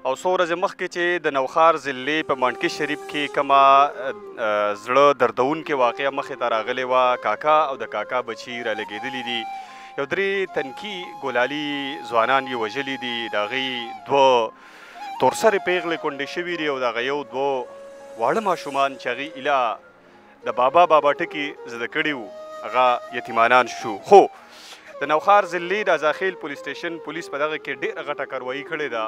او څو ورځې مخکې چې د نوښار ضلعې په منډکي شریف کې کومه زړه دردونکې واقعه مخې ته راغلې وه، کاکا او د کاکا بچي رالګېدلي دي. یو 3 تنکي ګلالي ځوانان یې وژلي دي، د هغې 2 تورسرې پیغلې کونډې شوي دي او د هغه 1-2 واړه ماشومان چې هغې ایله د بابا ټکي زده کړي وو هغه یتیمانان شو. خو د نوښار ضلعې د ازاخیل پولیس سټیشن پولیس په دغه کې ډېره غټه کاروایي کړې ده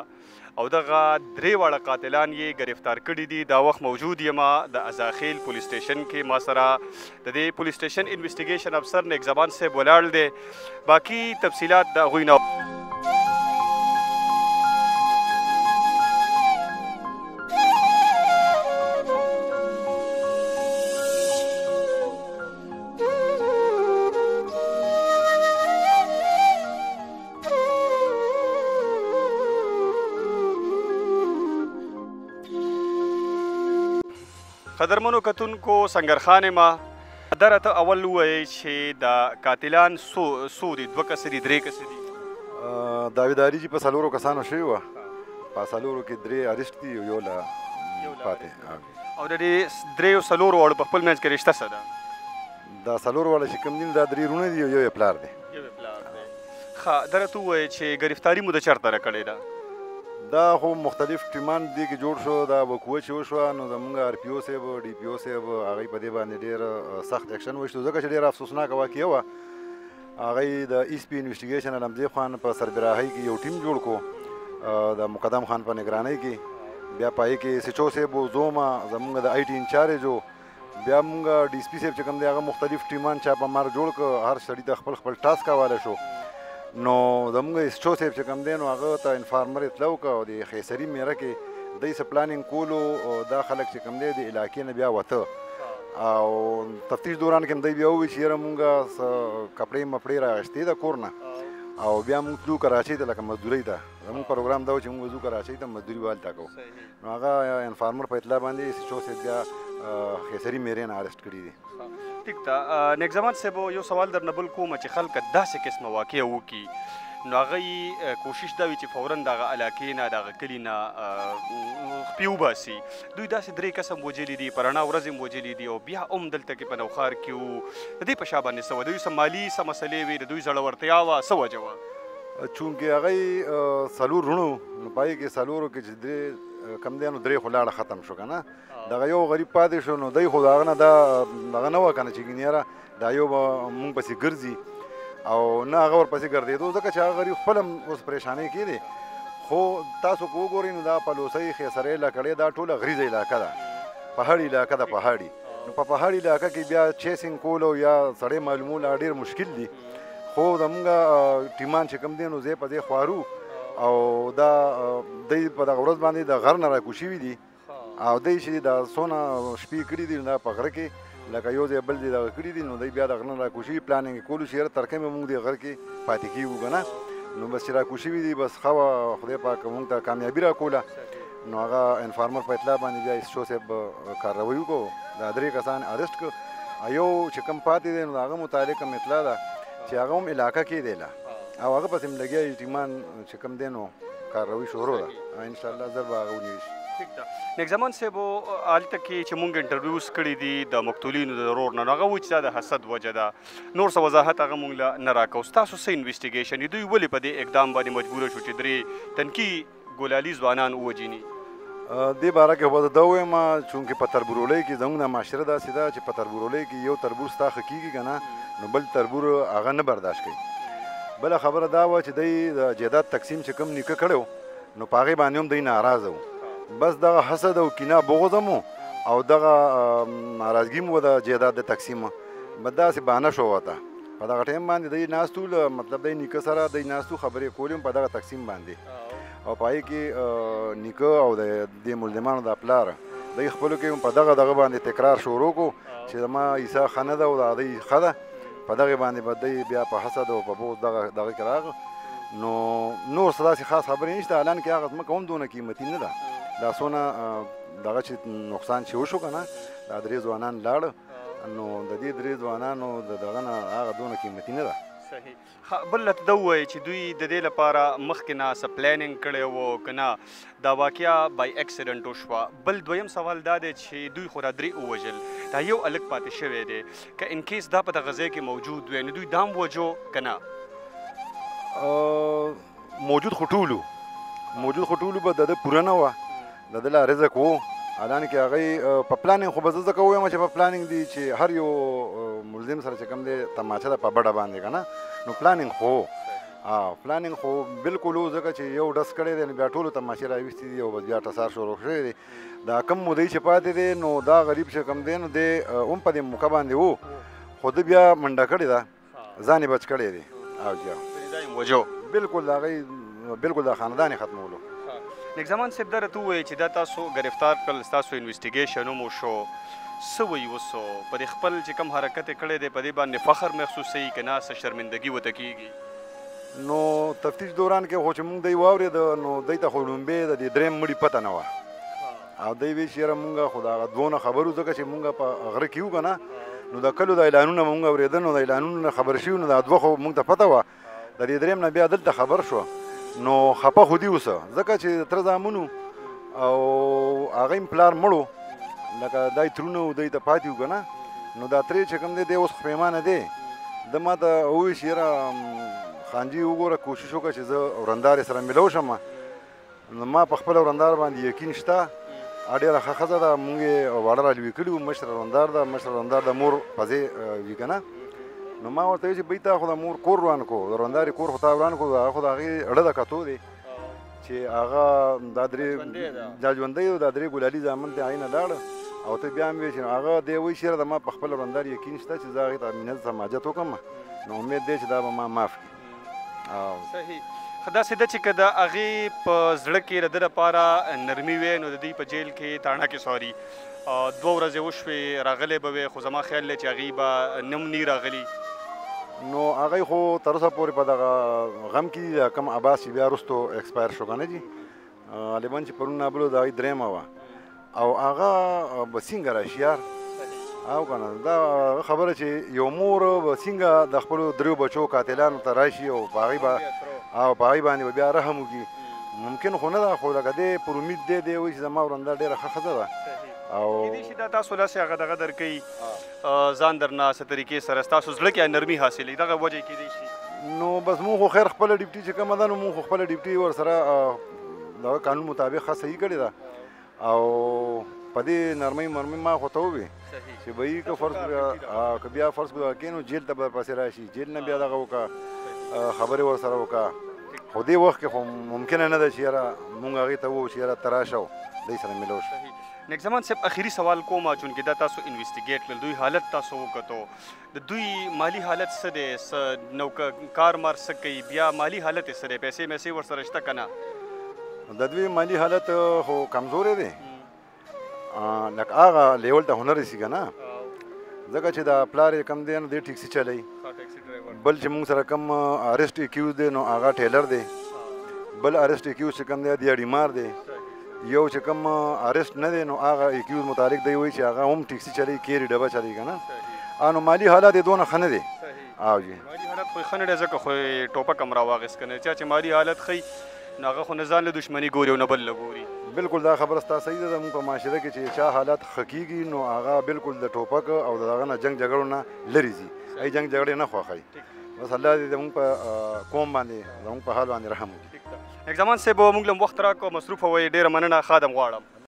او دغه 3 واړه قاتلان یې ګرفتار کړي دي. دا وخت موجود یم د ازاخیل پولیس سټیشن کې، ما سره د دې پولیس سټیشن انویسټیګیشن افسر نیک زمان صاحب ولاړ دی. باقي تفصیلات د هغوی نه قدرمنو کتونکو سنګرخان ما در ته اول ووایئ چې د قاتلان څو دي؟ 2 کسه دي، 3 کسه دي؟ داویداري چې په 4 کسانو شوې وه، په 4 کې 3 اریسټ دي او یو لا پاتې. او د دې 3 او 4 واړو په خپل منځ کې رشته څه ده؟ دا 4 واړه چې کوم دي دا 3 رونه دي او یو یې پلار دی. ښه، در ته ووایئ چې ګرفتاري مو د چېرته را کړې ده؟ دا خو مختلف ټیمان دې کې جوړ شو. دا وقوعه چې وشوه نو زموږ آر پي او صاحب، ډي پي او صاحب، هغوی په دې باندې ډېر سخت اکشن وشتو، ځکه چې ډېره افسوسناکه واقعه وه. هغوی د ایس پي انویسټیګیشن علمزی خان په سربراهۍ کې یو ټیم جوړ کړو، د مقدم خان په نگرانۍ کې. بیا په هغې کې سچو صاحب و، زوما زموږ د آی ټي انچارج و، بیا موږ ډي اس پي صاحب چې کوم دی هغه مختلف ټیمان چاپه مار جوړ کړ، هر سړي ته خپل ټاسک حواله شو. نو زموږ اسچو صاحب چې کوم دی نو هغه ته انفارمر اطلاع وکړه او د خیسري میره کې دوی څه پلانینګ کولو او دا خلک چې کوم دی د علاقې نه بیا وته او تفتیش دوران کې دوی بیا وویل چې یاره مونږ کپړې مپړې راغشتې ده کور نه او بیا مونږ تلو کراچۍ ته لکه مزدورۍ ته. زموږ پروګرام دا و چې مونږ ځو کراچۍ ته مزدوري والته کوو. نو هغه انفارمر په اطلاع باندې اسچو صاحب بیا خیسري میرې نه اریسټ کړي دي. ټیک ده. نیک زمان صاحب یو سوال درنه بل کوم چې خلک داسې قسمه واقع وکړي نو هغوی کوشش دا وي چې فورا دغه علاقې نه دغه کلي نه خپې وباسي. دوی داسې 3 کسه وژلي دي، په رڼا ورځ یې وژلي دي او بیا هم دلته کې په نوښار کې وو. د دې په شا باندې څه وه؟ د دوی څه مالي څه مسلې وې؟ د دوی زړورتیا وه؟ څه وجه وه؟ چونکې هغوی 4 رونو نو په هغې کې 4 کې چې 3 کم دی نو 3 خو لاړه ختم شو که نه. دغه یو غریب پاتې شو نو دی خو د هغه نه دا دغه نه وه که نه چې ګینیاره دا یو به مونږ پسې ګرځي او نه هغه ورپسې ګرځېدو، ځکه چې هغه غریب خپل هم اوس پریشانۍ کې دی. خو تاسو که وګورئ نو دا پلوسۍ، خیسرۍ، لکړې دا ټوله غریزه علاقه ده، پهاړي علاقه ده. پهاړي نو په پهاړي علاقه کې بیا چیسینګ کولو یا سړی معلومول ډېر مشکل دي. خو زمونږ ټیمان چې کوم دی نو ځای په ځای خوارو او دا دی په دغه ورځ باندې د غر نه راکوز شوي دي او دی چې دا څونه شپې کړي دي دا په غره کې لکه یو ځای بل دی دغه کړي دي نو دی بیا د غره نه راکوز شوي پلانینګ یې کولو چې یاره تر کومې مونږ دې غر کې پاتې کېږو که نه. نو بس چې راکوز شوي دي بس ښه وه، خدای پاک مونږ ته کامیابي راکوله. نو هغه انفارمر په اطلاع باندې بیا اسچو صاحب کاروایي وکړو، دا 3 کسان اریسټ کړو. یو چې کوم پاتې دی نو د هغه متعلق هم اطلاع ده چې هغه هم علاقه کې دی لا او هغه پسې هم لګیا ټیمان چې کوم دی نو کاروایي شروع ده. انشاءالله زر به هغه ونیول شي. ټیک ده. نیک زمان صاحب هلته کې چې مونږ انټرویوز کړي دي د مقتولینو د ورور نه، نو هغه وایي چې دا د حسد وجه ده. نور څه وضاحت هغه مونږ له نه راکوو. ستاسو څه انویسټیګیشن دوی ولې په دې اقدام باندې مجبوره شو چې 3 تنکي ګلالي ځوانان ووژني؟ دې باره کې به دا ووایم چونکې په تربورولۍ کې زموږ د معاشره داسې ده چې په تربورولۍ کې یو تربور ستا ښه کېږي که نه نو بل تربور هغه نه برداشت کوي. بله خبره دا وه چې دی د جیداد تقسیم چې کوم نیکه کړی نو په هغې باندې هم دی ناراضه و. بس دغه حسد او کینه بغض هم او دغه ناراضګي هم وه د جیداد د تقسیم. بس داسې بهانه شو ورته په دغه ټایم باندې دی ناست و، مطلب دی نیکه سره دی ناست و، خبرې کولې هم په دغه تقسیم باندې او په هغې کې نیکه او د دې ملزمانو د پلار دی خپلو کې هم په دغه باندې تکرار شروع کړو چې زما عیسی ښه نه ده او د هغوی ښه ده. په دغې باندې به دی بیا په حسد او په بغض دغه کې راغله. نو نور څه داسې خاص خبرې نشته. حالانکې هغه ځمکه هم دونه قیمتي نه ده. دا څونه دغه چې نقصان چې وشو که نه دا 3 ځوانان لاړه نو د دې 3 ځوانانو د دغه نه هغه دونه قیمتي نه ده. صحیح. بل راته دا ووایئ چې دوی د دې لپاره مخکې نه څه پلانینګ کړی و که نه دا واقعه بای اکسیډنټ وشوه؟ بل دویم سوال دا دی چې دوی خو را درې ووژل، دا یو هلک پاتې شوی دی، که انکیس دا په دغه ځای کې موجود وی نو دوی دا هم وجو که نه؟ موجود خو ټولو به د ده پوره نه وه، د ده لا رزق و. الان کې هغوی په پلانینګ خو به زه ځکه ووایم چې په پلانینګ دی چې هر یو ملزم سره چې کوم دی تماچه ده په بډه باندې که نه، نو پلانینګ خو بالکل و، ځکه چې یو ډس کړی دی نو بیا ټولو تماشې راویستې دي او بس بیا ټسار شروع شوی دی. دا کم مودی چې پاتې دی نو دا غریب چې کوم دی نو دی هم په دې موقع باندې و، خو ده بیا منډه کړې ده، ځان یې بچ کړی دی. او وجو بالکل د هغوی بالکل د خاندان یې ختمولو. نیک زمان صاحب دا راته ووایئ چې دا تاسو ګرفتار کړل، ستاسو انویسټیګیشن هم وشو، څه وایي اوس په دې خپل چې کوم حرکت یې کړی دی په دې باندې فخر محسوسوي که نه څه شرمندګي ورته کېږي؟ نو تفتیش دوران کې خو چې موږ دی واورېد نو دی ته خو لومبې د دې درېیم مړي پته نه وه، او دی وایي چې یاره مونږ خو د هغه دوونه خبرو ځکه چې مونږ په غره کې وو که نه، نو د کلو د اعلانونه مونږ اورېده، نو د اعلانونو نه خبر شوي، نو دا دوه خو مونږ ته پته وه، د دې درېیم نه بیا دلته خبر شوه، نو خفه خو دي اوسه ځکه چې تره زامنو او هغه یې پلار مړو، لکه دا یې ترونه و دی ته پاتې وو که نه، نو دا ترې چې کوم دی دی اوس پښیمانه دی. ده ما ته ووایي چې یاره خانجي وګوره کوشش وکړه چې زه ورندارې سره میلو شم. نو ما په خپله ورندار باندې یقین شته، ډېره ښه ښځه ده، مونږ یې واړه را لوی کړي وو، مشره ورندار د مور پځې وي که نه، نو ما ورته ویل چې بهی تا خو د مور کور وران کړو، د ورندارې کور خو تا وران کړو، هغه خو د هغې اړه د کتو دی چې هغه دا درې دا ژوندی و، دا درې ګلالي زامن دی هغې نه لاړه، او ته بیا هم وایې چې هغه دی وایي چې یاره د ما په خپله ورندار یقین شته چې زه هغې ته مینه سماجت وکړم، نو امید دی چې دا به ما معاف کړي. صحیح. داسې ده چې که د هغې په زړه کې د ده لپاره نرمي وی نو د دوی په جیل کې تاڼه کې سواري 2 ورځې وشوې راغلی به وی، خو زما خیال دی چې هغې به نم نی راغلي. نو هغوی خو تر اوسه پورې په دغه غم کې دي، کم عباس چې بیا وروستو ایکسپایر شو که نه جي، غالبا چې پرون نابلو د هغوی درېیمه وه، او هغه به څنګه راشي یار، او که نه دا خبره چې یو مور به څنګه د خپلو دریو بچو قاتلانو ته راشي او په هغوی باندې به بیا رحم وکړي، ممکن خو نه ده، خو لکه دی پر امید دی وایي چې زما ورنده ډېره ښه ښځه ده، او کېدای شي دا تاسو لاسې هغه دغه درکوي ځان درنه څه طریقې سره ستاسو زړه کې نرمي حاصلوي، دغه وجه کېدای شي. نو بس مونږ خو خیر خپله ډیوټي چې کومه ده نو مونږ خو خپله ډیوټي ورسره دغه قانون مطابق ښه صحیح کړې ده، او په دې نرمۍ مرمۍ ما خو ته ووې چې به یې که فرض که بیا فرض کړو کې نو جیل ته به پسې راشي، جیل نه بیا دغه وکړه خبرې ورسره وکړه، خو دې وخت کې خو ممکنه نه ده چې یاره مونږ هغې ته ووایو چې یاره ته راشه او دی سره میلو شو. نیک زمان صاحب اخري سوال کوم، چونکې دا تاسو انویسټیګیټ کړل، دوی حالت تاسو وکتو، د دوی مالی حالت څه دی، نو کار مار څه کوي، بیا مالی حالت یې څه دی، پیسې میسې ورسره شته که نه؟ د دوی مالی حالت خو کمزوری دی، لکه هغه لیول ته هنر رسي که نه، ځکه چې د پلار یې کم دی نو دی ټیکسي چلوي، بل چې موږ سره کم ارسټ اکیوز دی نو هغه ټیلر دی، بل ارسټ اکیوز چې کم دی دیاړي مار دی، یو چې کوم ارسټ نه دی نو هغه اکیوز متعلق دی وایي چې هغه هم ټیکسي چلوي، کیري ډبه چلوي که نه، نو مالي حالت یې دونه ښه نه دی. او جی مالي حالت خو یې ښه نه دی، ځکه خو یې ټوپک هم راواخېست که نه، چا چې مالي حالت ښیي نو هغه خو نه ځان له دښمني ګوري او نه بل له ګوري. بالکل دا خبره ستا صحیح ده، زموږ په معاشره کې چې چا حالت ښه کېږي نو هغه بالکل د ټوپک او د هغه نه جنګ جګړو نه لرې ځي، ای جنګ جګړې نه خوښوي، بس الله دې زموږ په قوم باندې زموږ په حال باندې رحم وکړي. نیک زمان صاحب موږ له وخت راکړو، مصروفه وئ، ډېره مننه، خادم غواړم.